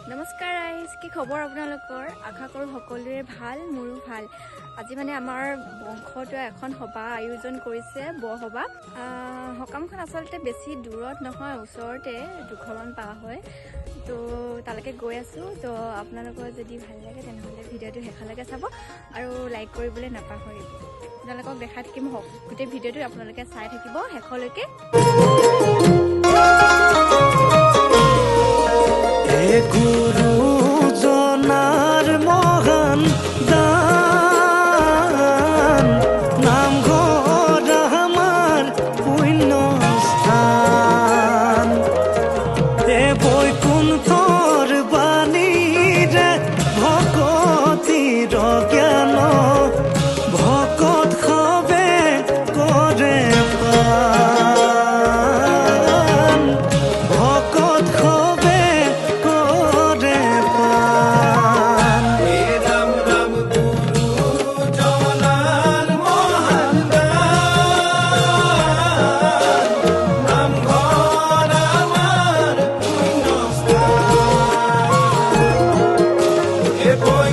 নমস্কাৰ ৰাইজ, কি খবৰ আপোনালোকৰ? আশা কৰোঁ সকলোৰে ভাল, মোৰো ভাল। আজি মানে আমাৰ বংশটোৱে এখন সভা আয়োজন কৰিছে, বৰসভা। সকামখন আচলতে বেছি দূৰত নহয়, ওচৰতে দুঘৰমান পাৰ হয়। তো তালৈকে গৈ আছোঁ। তো আপোনালোকৰ যদি ভাল লাগে তেনেহ'লে ভিডিঅ'টো শেষলৈকে চাব আৰু লাইক কৰিবলৈ নাপাহৰিব। আপোনালোকক দেখাই থাকিম, গোটেই ভিডিঅ'টো আপোনালোকে চাই থাকিব শেষলৈকে। गुरु